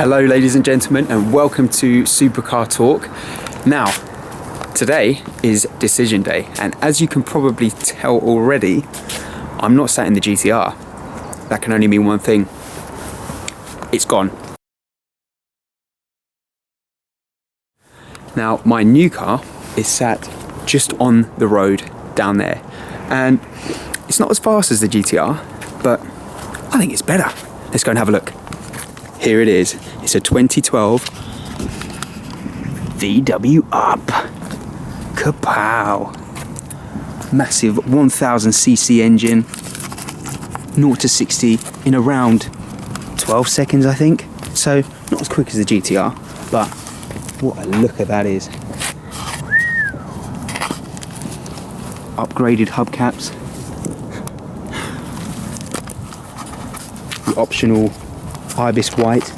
Hello ladies and gentlemen, and welcome to Supercar Talk. Now, today is decision day, and as you can probably tell already, I'm not sat in the GTR. That can only mean one thing. It's gone. Now, my new car is sat just on the road down there, and it's not as fast as the GTR, but I think it's better. Let's go and have a look. Here it is. It's a 2012 VW Up. Kapow! Massive 1000cc engine. 0 to 60 in around 12 seconds, I think. So not as quick as the GTR, but what a looker that is. Upgraded hubcaps. The optional Ibis white.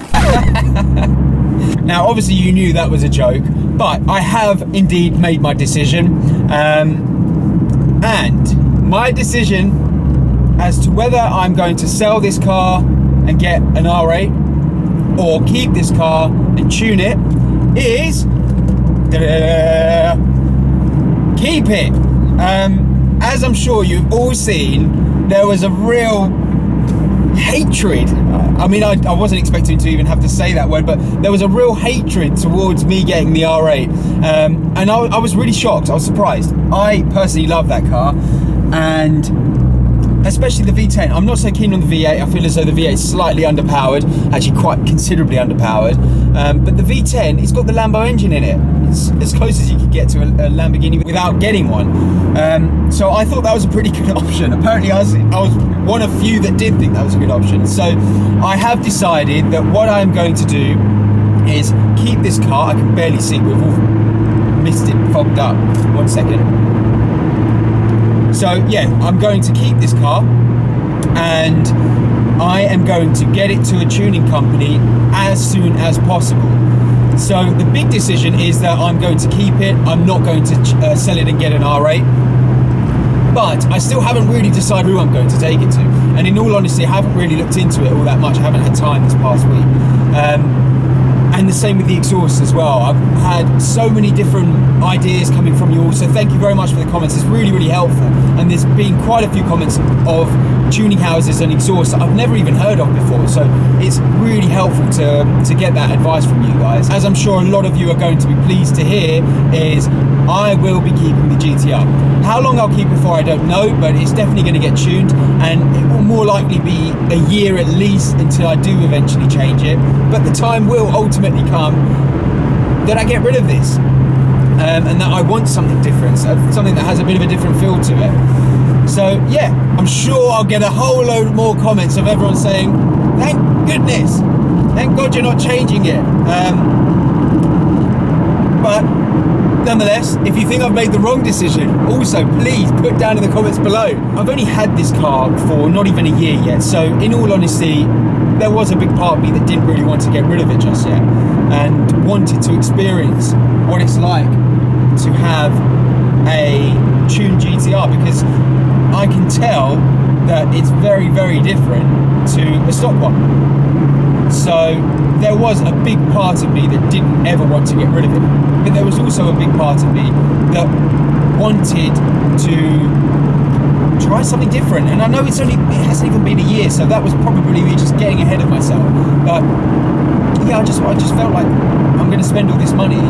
Now obviously you knew that was a joke, but I have indeed made my decision, and my decision as to whether I'm going to sell this car and get an R8 or keep this car and tune it is keep it. As I'm sure you've all seen, there was a real hatred. I mean, I wasn't expecting to even have to say that word, but there was a real hatred towards me getting the R8, and I was really shocked. I was surprised. I personally love that car, and especially the V10. I'm not so keen on the V8. I feel as though the V8 is slightly underpowered, actually quite considerably underpowered, but the V10, it's got the Lambo engine in it. It's as close as you could get to a Lamborghini without getting one. So I thought that was a pretty good option. Apparently I was one of few that did think that was a good option. So I have decided that what I'm going to do is keep this car. I can barely see, we've all missed it, fogged up. 1 second. So yeah, I'm going to keep this car, and I am going to get it to a tuning company as soon as possible. So the big decision is that I'm going to keep it. I'm not going to sell it and get an R8. But I still haven't really decided who I'm going to take it to. And in all honesty, I haven't really looked into it all that much. I haven't had time this past week. And the same with the exhaust as well. I've had so many different ideas coming from you all, so thank you very much for the comments. It's really, really helpful. And there's been quite a few comments of tuning houses and exhausts that I've never even heard of before, so it's really helpful to get that advice from you guys. As I'm sure a lot of you are going to be pleased to hear, is I will be keeping the GTR. How long I'll keep it for, I don't know, but it's definitely going to get tuned, and it will more likely be a year at least until I do eventually change it. But the time will ultimately come that I get rid of this, and that I want something different, something that has a bit of a different feel to it. So yeah, I'm sure I'll get a whole load more comments of everyone saying, thank goodness, thank God you're not changing it. But nonetheless, if you think I've made the wrong decision, also please put down in the comments below. I've only had this car for not even a year yet, so in all honesty, there was a big part of me that didn't really want to get rid of it just yet, and wanted to experience what it's like to have a tuned GTR, because I can tell that it's very, very different to a stock one. So there was a big part of me that didn't ever want to get rid of it, but there was also a big part of me that wanted to try something different. And I know it hasn't even been a year, so that was probably me just getting ahead of myself. But yeah, I just felt like, I'm going to spend all this money,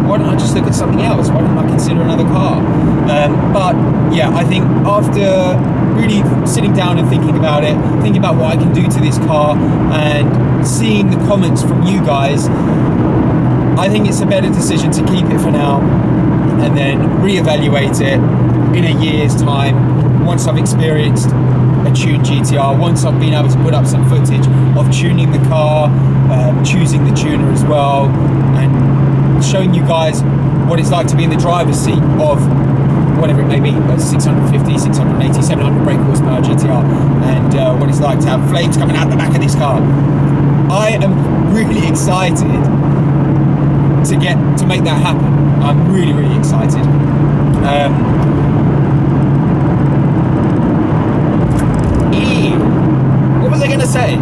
why don't I just look at something else? Why don't I consider another car? But yeah, I think after really sitting down and thinking about it, thinking about what I can do to this car, and seeing the comments from you guys, I think it's a better decision to keep it for now, and then reevaluate it in a year's time, once I've experienced a tuned GTR, once I've been able to put up some footage of tuning the car, choosing the tuner as well, and showing you guys what it's like to be in the driver's seat of whatever it may be, 650, 680, 700 brake horsepower GTR, and what it's like to have flames coming out the back of this car. I am really excited to make that happen. I'm really, really excited. What was I going to say?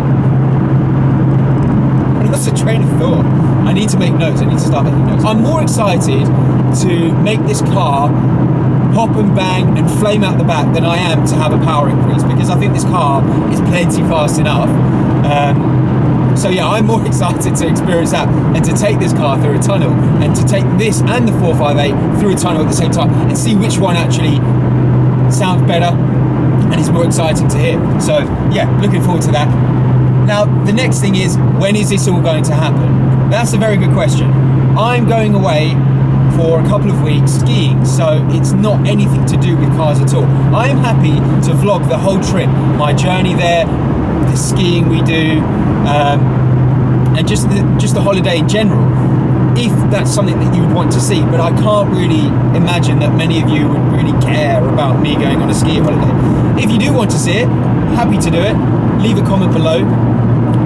lost a train of thought. I need to make notes. I need to start making notes. I'm more excited to make this car pop and bang and flame out the back than I am to have a power increase, because I think this car is plenty fast enough. So yeah, I'm more excited to experience that and to take this car through a tunnel, and to take this and the 458 through a tunnel at the same time, and see which one actually sounds better and is more exciting to hear. So yeah, looking forward to that. Now, the next thing is, when is this all going to happen? That's a very good question. I'm going away for a couple of weeks skiing, so it's not anything to do with cars at all. I am happy to vlog the whole trip, my journey there, the skiing we do, and just the holiday in general, if that's something that you would want to see. But I can't really imagine that many of you would really care about me going on a ski holiday. If you do want to see it, happy to do it. Leave a comment below,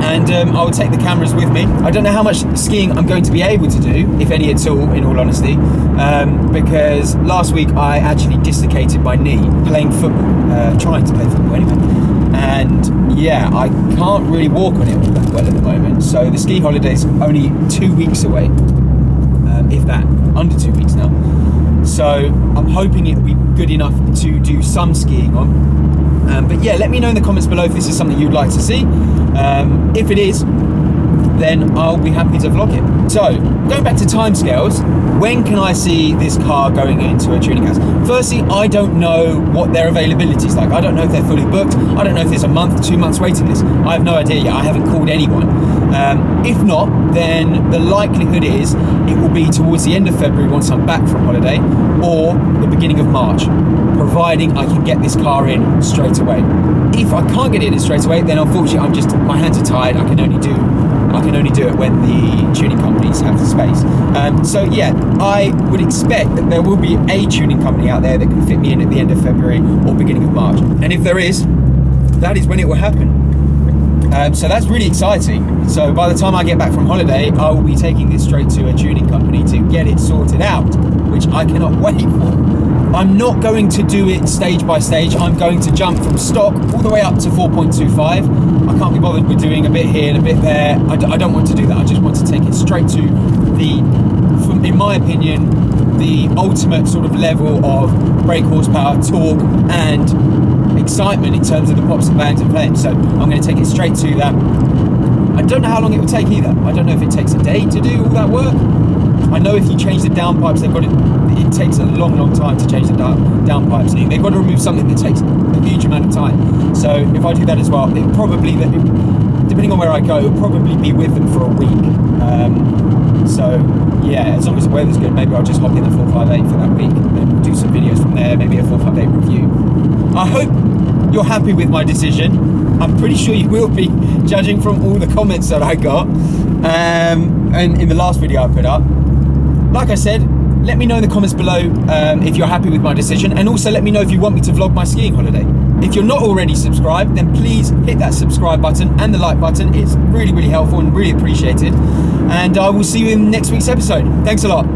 and I will take the cameras with me. I don't know how much skiing I'm going to be able to do, if any at all, in all honesty, because last week I actually dislocated my knee playing football, trying to play football anyway. And yeah, I can't really walk on it all that well at the moment. So the ski holiday's only 2 weeks away, if that, under 2 weeks now. So I'm hoping it'll be good enough to do some skiing on. But yeah, let me know in the comments below if this is something you'd like to see. If it is, then I'll be happy to vlog it. So, going back to timescales, when can I see this car going into a tuning house? Firstly, I don't know what their availability is like. I don't know if they're fully booked. I don't know if there's a month, 2 months waiting list. I have no idea yet. I haven't called anyone. If not, then the likelihood is it will be towards the end of February once I'm back from holiday, or the beginning of March, providing I can get this car in straight away. If I can't get it in straight away, then unfortunately my hands are tied. I can only do it when the tuning companies have the space. So yeah, I would expect that there will be a tuning company out there that can fit me in at the end of February or beginning of March. And if there is, that is when it will happen. So that's really exciting. So by the time I get back from holiday, I will be taking this straight to a tuning company to get it sorted out, which I cannot wait for. I'm not going to do it stage by stage. I'm going to jump from stock all the way up to 4.25. I can't be bothered with doing a bit here and a bit there. I don't want to do that. I just want to take it straight to in my opinion, the ultimate sort of level of brake horsepower, torque, and excitement in terms of the pops and bangs and flames. So I'm going to take it straight to that. I don't know how long it will take either. I don't know if it takes a day to do all that work. I know if you change the downpipes, it takes a long time to change the downpipes. They've got to remove something that takes a huge amount of time. So if I do that as well, depending on where I go, it'll probably be with them for a week. So yeah, as long as the weather's good, maybe I'll just hop in the 458 for that week and we'll do some videos from there, maybe a 458 review. I hope you're happy with my decision. I'm pretty sure you will be, judging from all the comments that I got and in the last video I put up. Like I said, let me know in the comments below if you're happy with my decision, and also let me know if you want me to vlog my skiing holiday. If you're not already subscribed, then please hit that subscribe button and the like button. It's really helpful and really appreciated. And I will see you in next week's episode. Thanks a lot.